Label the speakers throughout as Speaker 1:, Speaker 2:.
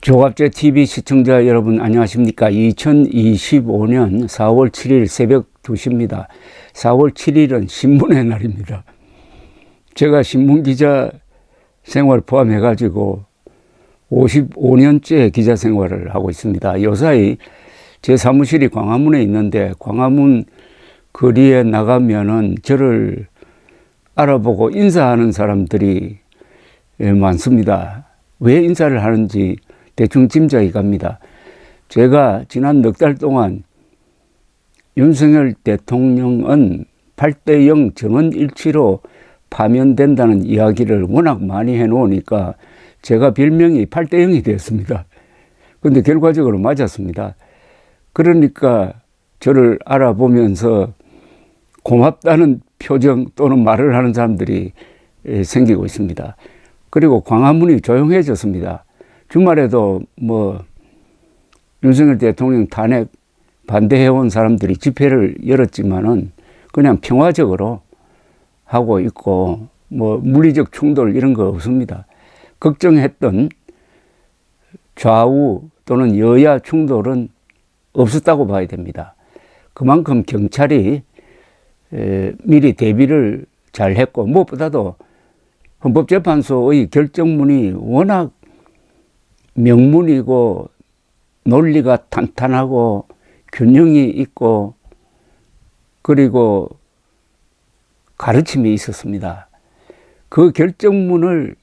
Speaker 1: 조갑제 TV 시청자 여러분 안녕하십니까. 2025년 4월 7일 새벽 2시입니다. 4월 7일은 신문의 날입니다. 제가 신문기자 생활 포함해 가지고 55년째 기자 생활을 하고 있습니다. 요사이 제 사무실이 광화문에 있는데 광화문 거리에 나가면은 저를 알아보고 인사하는 사람들이 많습니다. 왜 인사를 하는지 대충 짐작이 갑니다. 제가 지난 넉 달 동안 윤석열 대통령은 8대0 전원일치로 파면된다는 이야기를 워낙 많이 해놓으니까 제가 별명이 8대0이 되었습니다. 그런데 결과적으로 맞았습니다. 그러니까 저를 알아보면서 고맙다는 표정 또는 말을 하는 사람들이 생기고 있습니다. 그리고 광화문이 조용해졌습니다. 주말에도 윤석열 대통령 탄핵 반대해온 사람들이 집회를 열었지만은 그냥 평화적으로 하고 있고 물리적 충돌 이런 거 없습니다. 걱정했던 좌우 또는 여야 충돌은 없었다고 봐야 됩니다. 그만큼 경찰이 미리 대비를 잘 했고 무엇보다도 헌법재판소의 결정문이 워낙 명문이고 논리가 탄탄하고 균형이 있고 그리고 가르침이 있었습니다. 그 결정문을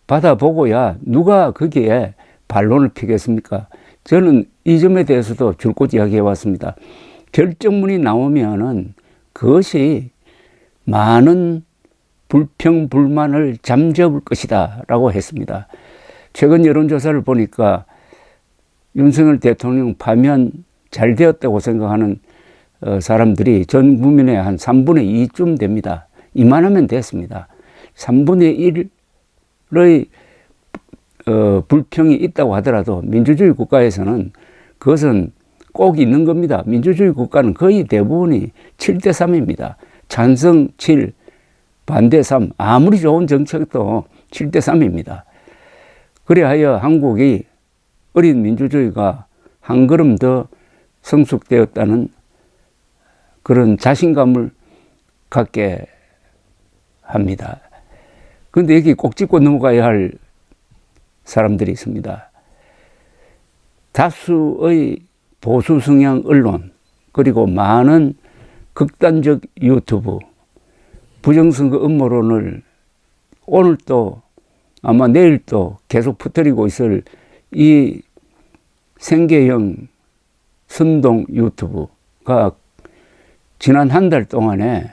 Speaker 1: 받아보고야 누가 거기에 반론을 피겠습니까? 저는 이 점에 대해서도 줄곧 이야기해 왔습니다. 결정문이 나오면은 그것이 많은 불평, 불만을 잠재울 것이다 라고 했습니다. 최근 여론조사를 보니까 윤석열 대통령 파면 잘 되었다고 생각하는 사람들이 전 국민의 한 3분의 2쯤 됩니다. 이만하면 됐습니다. 3분의 1의 불평이 있다고 하더라도 민주주의 국가에서는 그것은 꼭 있는 겁니다. 민주주의 국가는 거의 대부분이 7대3입니다. 찬성 7, 반대 3, 아무리 좋은 정책도 7대3입니다. 그래하여 한국이 어린 민주주의가 한 걸음 더 성숙되었다는 그런 자신감을 갖게 합니다. 그런데 여기 꼭 짚고 넘어가야 할 사람들이 있습니다. 다수의 보수 성향 언론 그리고 많은 극단적 유튜브 부정선거 음모론을 오늘도 아마 내일도 계속 퍼뜨리고 있을 이 생계형 선동 유튜브가 지난 한 달 동안에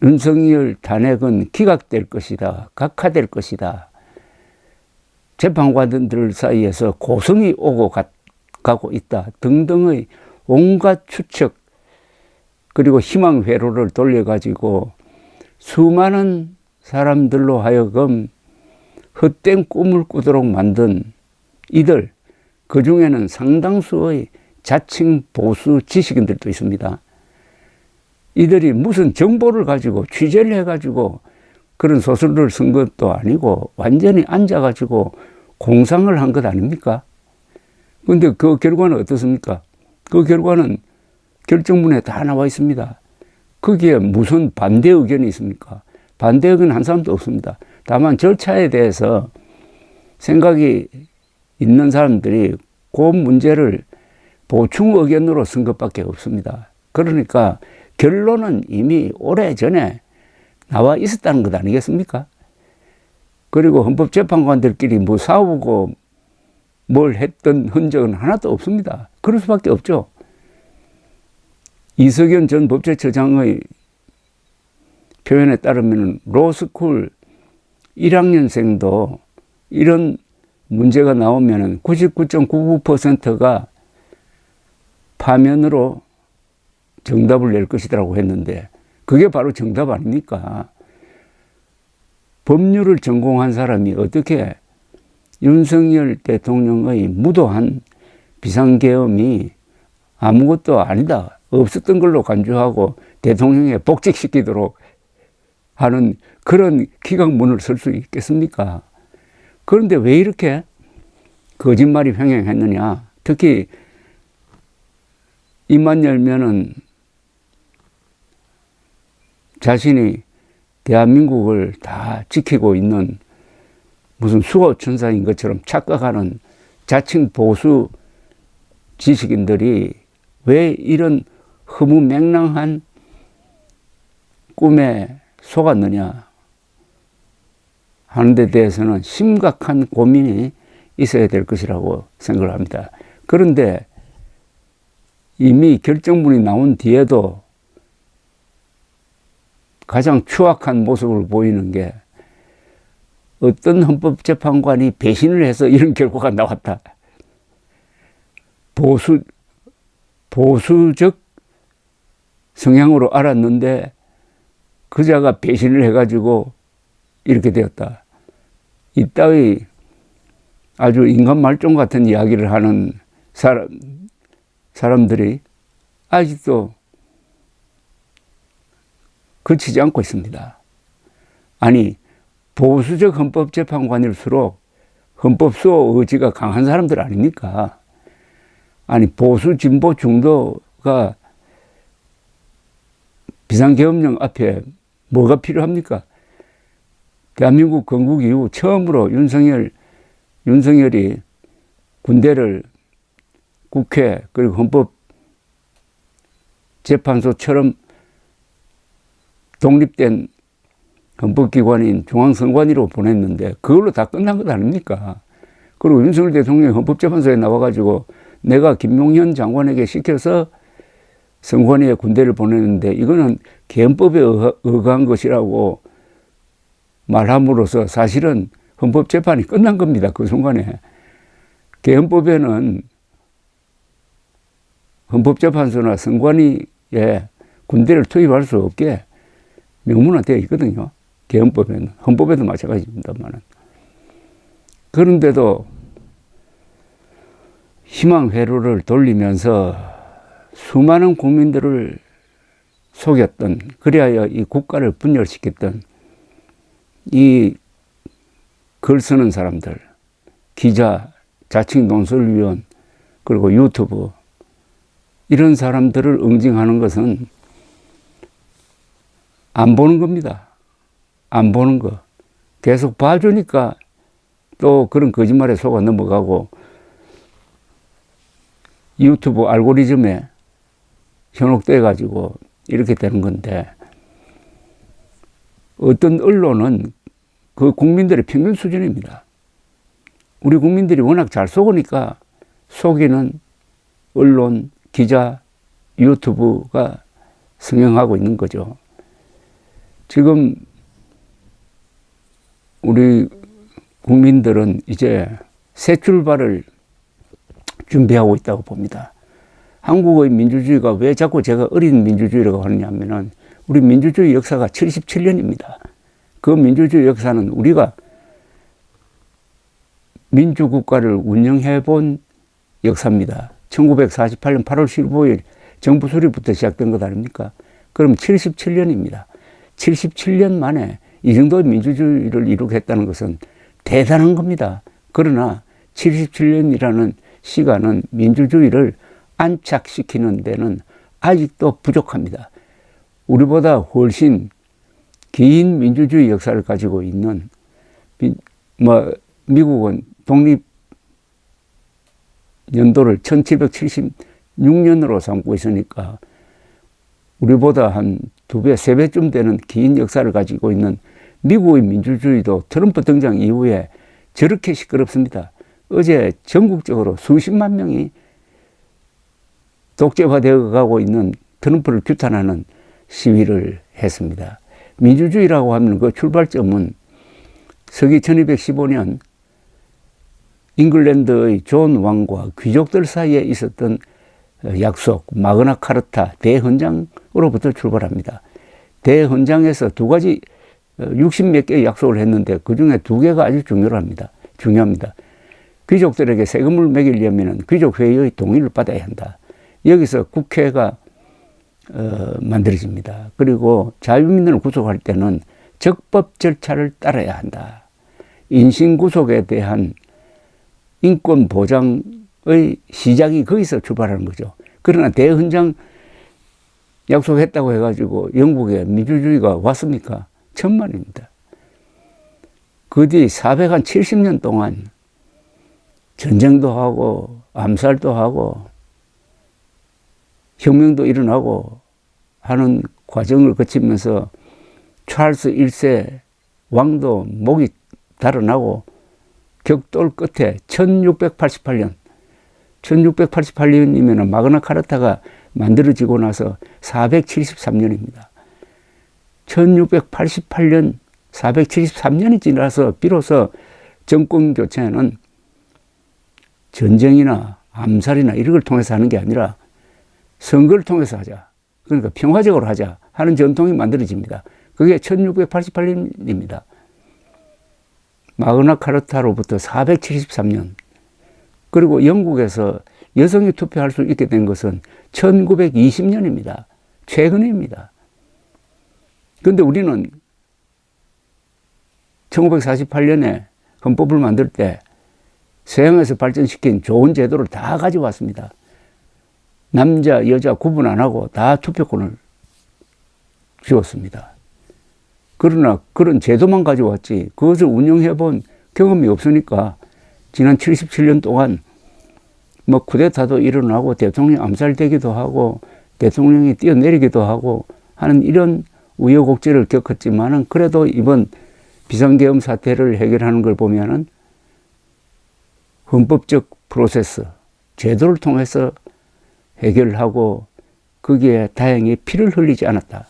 Speaker 1: 윤석열 탄핵은 기각될 것이다, 각하될 것이다, 재판관들 사이에서 고성이 오고 가고 있다 등등의 온갖 추측 그리고 희망 회로를 돌려가지고 수많은 사람들로 하여금 헛된 꿈을 꾸도록 만든 이들, 그 중에는 상당수의 자칭 보수 지식인들도 있습니다. 이들이 무슨 정보를 가지고 취재를 해가지고 그런 소설을 쓴 것도 아니고 완전히 앉아가지고 공상을 한 것 아닙니까? 그런데 그 결과는 어떻습니까? 그 결과는 결정문에 다 나와 있습니다. 거기에 무슨 반대 의견이 있습니까? 반대 의견 한 사람도 없습니다. 다만 절차에 대해서 생각이 있는 사람들이 그 문제를 보충 의견으로 쓴 것밖에 없습니다. 그러니까 결론은 이미 오래전에 나와 있었다는 것 아니겠습니까? 그리고 헌법재판관들끼리 싸우고 뭘 했던 흔적은 하나도 없습니다. 그럴 수밖에 없죠. 이석연 전 법제처장의 표현에 따르면 로스쿨 1학년생도 이런 문제가 나오면 99.99%가 파면으로 정답을 낼 것이라고 했는데 그게 바로 정답 아닙니까? 법률을 전공한 사람이 어떻게 윤석열 대통령의 무도한 비상계엄이 아무것도 아니다, 없었던 걸로 간주하고 대통령에 복직시키도록 하는 그런 기각문을 쓸 수 있겠습니까? 그런데 왜 이렇게 거짓말이 횡행했느냐. 특히 입만 열면은 자신이 대한민국을 다 지키고 있는 무슨 수호천사인 것처럼 착각하는 자칭 보수 지식인들이 왜 이런 허무맹랑한 꿈에 속았느냐 하는 데 대해서는 심각한 고민이 있어야 될 것이라고 생각을 합니다. 그런데 이미 결정문이 나온 뒤에도 가장 추악한 모습을 보이는 게 어떤 헌법재판관이 배신을 해서 이런 결과가 나왔다. 보수적 성향으로 알았는데 그자가 배신을 해가지고 이렇게 되었다. 이따위 아주 인간 말종 같은 이야기를 하는 사람들이 아직도 그치지 않고 있습니다. 아니, 보수적 헌법재판관일수록 헌법수호 의지가 강한 사람들 아닙니까? 아니, 보수, 진보, 중도가 비상계엄령 앞에 뭐가 필요합니까? 대한민국 건국 이후 처음으로 윤석열이 군대를 국회 그리고 헌법재판소처럼 독립된 헌법기관인 중앙선관위로 보냈는데 그걸로 다 끝난 것 아닙니까? 그리고 윤석열 대통령이 헌법재판소에 나와가지고 내가 김용현 장관에게 시켜서 선관위에 군대를 보냈는데 이거는 개헌법에 의거한 것이라고 말함으로써 사실은 헌법재판이 끝난 겁니다. 그 순간에. 개헌법에는 헌법재판소나 선관위에 군대를 투입할 수 없게 명문화되어 있거든요. 개헌법에는. 헌법에도 마찬가지입니다만. 그런데도 희망 회로를 돌리면서 수많은 국민들을 속였던, 그리하여 이 국가를 분열시켰던 이 글 쓰는 사람들, 기자, 자칭 논설위원, 그리고 유튜브, 이런 사람들을 응징하는 것은 안 보는 겁니다. 안 보는 거. 계속 봐주니까 또 그런 거짓말에 속아 넘어가고 유튜브 알고리즘에 현혹돼 가지고 이렇게 되는 건데, 어떤 언론은 그 국민들의 평균 수준입니다. 우리 국민들이 워낙 잘 속으니까 속이는 언론, 기자, 유튜브가 성행하고 있는 거죠. 지금 우리 국민들은 이제 새 출발을 준비하고 있다고 봅니다. 한국의 민주주의가 왜 자꾸 제가 어린 민주주의라고 하느냐면은 우리 민주주의 역사가 77년입니다. 그 민주주의 역사는 우리가 민주국가를 운영해 본 역사입니다. 1948년 8월 15일 정부 수립부터 시작된 것 아닙니까? 그럼 77년입니다. 77년 만에 이 정도의 민주주의를 이루겠다는 것은 대단한 겁니다. 그러나 77년이라는 시간은 민주주의를 안착시키는 데는 아직도 부족합니다. 우리보다 훨씬 긴 민주주의 역사를 가지고 있는, 미국은 독립 연도를 1776년으로 삼고 있으니까 우리보다 한 2배, 3배쯤 되는 긴 역사를 가지고 있는 미국의 민주주의도 트럼프 등장 이후에 저렇게 시끄럽습니다. 어제 전국적으로 수십만 명이 독재화되어 가고 있는 트럼프를 규탄하는 시위를 했습니다. 민주주의라고 하면 그 출발점은 서기 1215년 잉글랜드의 존 왕과 귀족들 사이에 있었던 약속, 마그나 카르타 대헌장으로부터 출발합니다. 대헌장에서 두 가지 60몇 개의 약속을 했는데 그 중에 2개가 아주 중요합니다. 귀족들에게 세금을 매기려면 귀족회의의 동의를 받아야 한다. 여기서 국회가 만들어집니다. 그리고 자유민들을 구속할 때는 적법 절차를 따라야 한다. 인신구속에 대한 인권 보장의 시작이 거기서 출발하는 거죠. 그러나 대헌장 약속했다고 해가지고 영국에 민주주의가 왔습니까? 천만입니다. 그 뒤 470년 동안 전쟁도 하고 암살도 하고 혁명도 일어나고 하는 과정을 거치면서 찰스 1세 왕도 목이 달아나고 격돌 끝에 1688년이면 마그나 카르타가 만들어지고 나서 473년입니다. 1688년 473년이 지나서 비로소 정권 교체는 전쟁이나 암살이나 이런 걸 통해서 하는 게 아니라 선거를 통해서 하자. 그러니까 평화적으로 하자 하는 전통이 만들어집니다. 그게 1688년입니다. 마그나 카르타로부터 473년. 그리고 영국에서 여성이 투표할 수 있게 된 것은 1920년입니다. 최근입니다. 그런데 우리는 1948년에 헌법을 만들 때 서양에서 발전시킨 좋은 제도를 다 가져왔습니다. 남자, 여자 구분 안 하고 다 투표권을 주었습니다. 그러나 그런 제도만 가져왔지 그것을 운영해 본 경험이 없으니까 지난 77년 동안 뭐 쿠데타도 일어나고 대통령이 암살되기도 하고 대통령이 뛰어내리기도 하고 하는 이런 우여곡절을 겪었지만은 그래도 이번 비상계엄 사태를 해결하는 걸 보면은 헌법적 프로세스, 제도를 통해서 해결하고 거기에 다행히 피를 흘리지 않았다.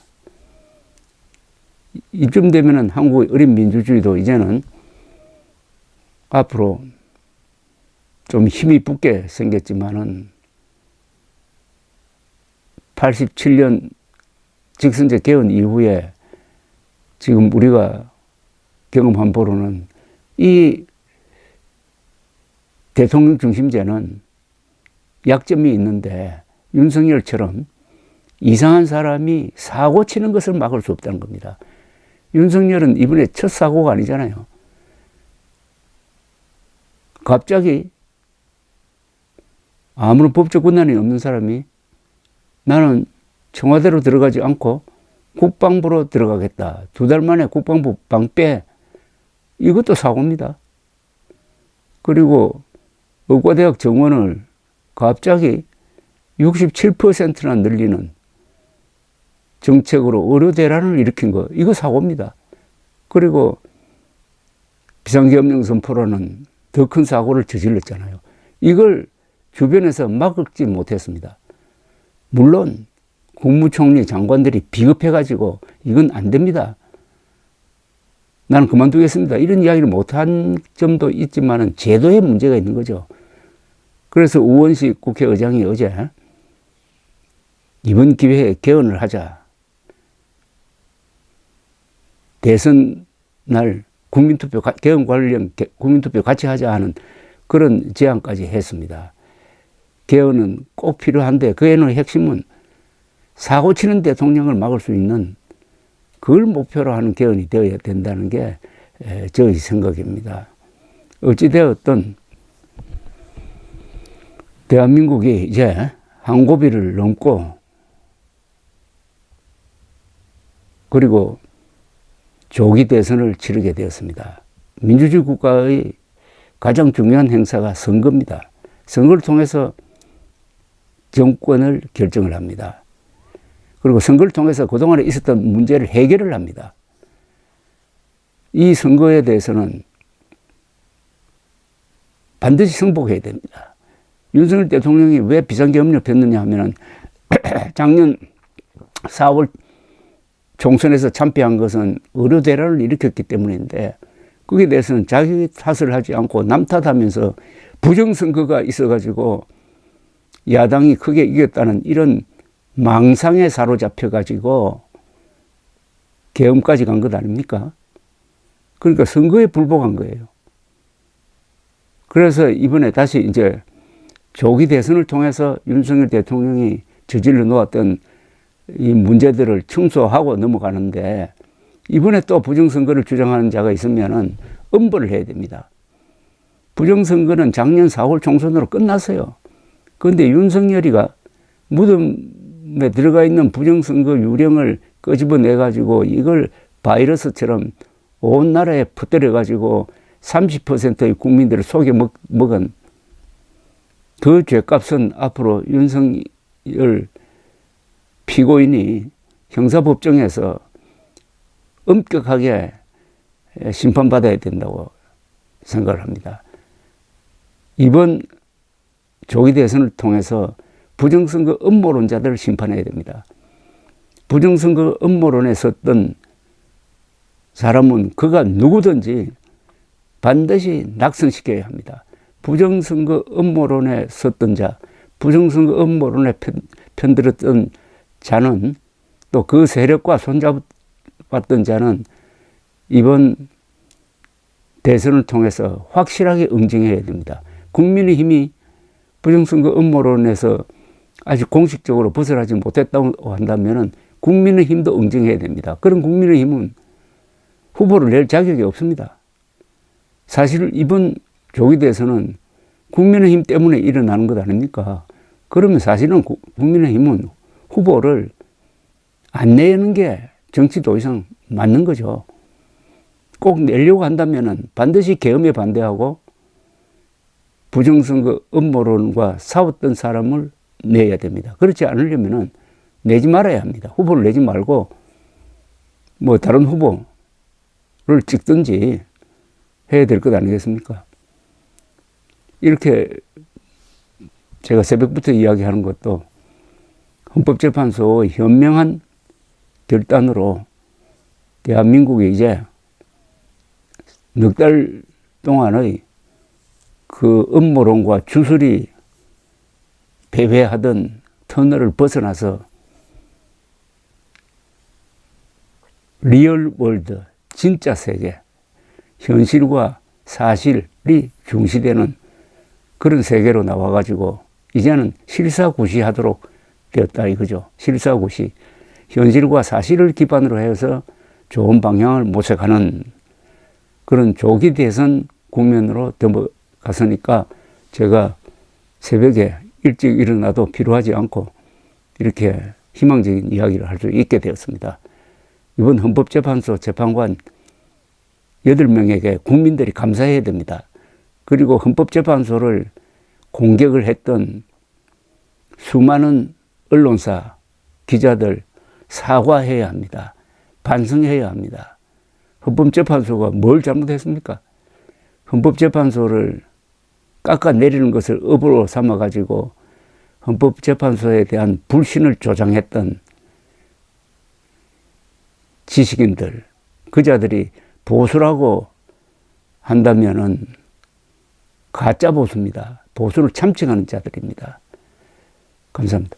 Speaker 1: 이쯤 되면은 한국의 어린 민주주의도 이제는 앞으로 좀 힘이 붙게 생겼지만은 87년 직선제 개헌 이후에 지금 우리가 경험한 바로는 이 대통령 중심제는 약점이 있는데 윤석열처럼 이상한 사람이 사고 치는 것을 막을 수 없다는 겁니다. 윤석열은 이번에 첫 사고가 아니잖아요. 갑자기 아무런 법적 권한이 없는 사람이 나는 청와대로 들어가지 않고 국방부로 들어가겠다. 2달 만에 국방부 방패. 이것도 사고입니다. 그리고 의과대학 정원을 갑자기 67%나 늘리는 정책으로 의료 대란을 일으킨 거. 이거 사고입니다. 그리고 비상계엄령 선포라는 더 큰 사고를 저질렀잖아요. 이걸 주변에서 막지 못했습니다. 물론 국무총리 장관들이 비겁해가지고 이건 안 됩니다. 나는 그만두겠습니다. 이런 이야기를 못한 점도 있지만은 제도에 문제가 있는 거죠. 그래서 우원식 국회의장이 어제 이번 기회에 개헌을 하자. 대선 날 국민투표, 개헌 관련 국민투표 같이 하자 하는 그런 제안까지 했습니다. 개헌은 꼭 필요한데 그에는 핵심은 사고 치는 대통령을 막을 수 있는 그걸 목표로 하는 개헌이 되어야 된다는 게 저의 생각입니다. 어찌되었든 대한민국이 이제 한 고비를 넘고 그리고 조기 대선을 치르게 되었습니다. 민주주의 국가의 가장 중요한 행사가 선거입니다. 선거를 통해서 정권을 결정을 합니다. 그리고 선거를 통해서 그동안에 있었던 문제를 해결을 합니다. 이 선거에 대해서는 반드시 승복해야 됩니다. 윤석열 대통령이 왜 비상계엄령 폈느냐 하면은 작년 4월 총선에서 참패한 것은 의료 대란을 일으켰기 때문인데 거기에 대해서는 자기 탓을 하지 않고 남 탓하면서 부정선거가 있어가지고 야당이 크게 이겼다는 이런 망상에 사로잡혀가지고 계엄까지 간 것 아닙니까? 그러니까 선거에 불복한 거예요. 그래서 이번에 다시 이제 조기 대선을 통해서 윤석열 대통령이 저질러 놓았던 이 문제들을 청소하고 넘어가는데 이번에 또 부정선거를 주장하는 자가 있으면은 엄벌을 해야 됩니다. 부정선거는 작년 4월 총선으로 끝났어요. 그런데 윤석열이가 무덤에 들어가 있는 부정선거 유령을 끄집어내가지고 이걸 바이러스처럼 온 나라에 퍼뜨려가지고 30%의 국민들을 속여 먹은 그 죄값은 앞으로 윤석열 피고인이 형사법정에서 엄격하게 심판받아야 된다고 생각을 합니다. 이번 조기 대선을 통해서 부정선거 음모론자들을 심판해야 됩니다. 부정선거 음모론에 섰던 사람은 그가 누구든지 반드시 낙선시켜야 합니다. 부정선거 음모론에 섰던 자, 부정선거 음모론에 편들었던 자는 또 그 세력과 손잡았던 자는 이번 대선을 통해서 확실하게 응징해야 됩니다. 국민의힘이 부정선거 음모론에서 아직 공식적으로 벗어나지 못했다고 한다면 국민의힘도 응징해야 됩니다. 그런 국민의힘은 후보를 낼 자격이 없습니다. 사실 이번 조기 대선은 국민의힘 때문에 일어나는 것 아닙니까? 그러면 사실은 국민의힘은 후보를 안 내는 게 정치 도의상 맞는 거죠. 꼭 내려고 한다면 반드시 계엄에 반대하고 부정선거 음모론과 싸웠던 사람을 내야 됩니다. 그렇지 않으려면 내지 말아야 합니다. 후보를 내지 말고 뭐 다른 후보를 찍든지 해야 될 것 아니겠습니까? 이렇게 제가 새벽부터 이야기하는 것도 헌법재판소의 현명한 결단으로 대한민국이 이제 넉 달 동안의 그 음모론과 주술이 패배하던 터널을 벗어나서 리얼 월드, 진짜 세계, 현실과 사실이 중시되는 그런 세계로 나와가지고 이제는 실사구시하도록 되었다 이거죠. 실사구시. 현실과 사실을 기반으로 해서 좋은 방향을 모색하는 그런 조기 대선 국면으로 넘어갔으니까 제가 새벽에 일찍 일어나도 피로하지 않고 이렇게 희망적인 이야기를 할 수 있게 되었습니다. 이번 헌법재판소 재판관 8명에게 국민들이 감사해야 됩니다. 그리고 헌법재판소를 공격을 했던 수많은 언론사, 기자들 사과해야 합니다. 반성해야 합니다. 헌법재판소가 뭘 잘못했습니까? 헌법재판소를 깎아내리는 것을 업으로 삼아가지고 헌법재판소에 대한 불신을 조장했던 지식인들, 그자들이 보수라고 한다면은 가짜 보수입니다. 보수를 참칭하는 자들입니다. 감사합니다.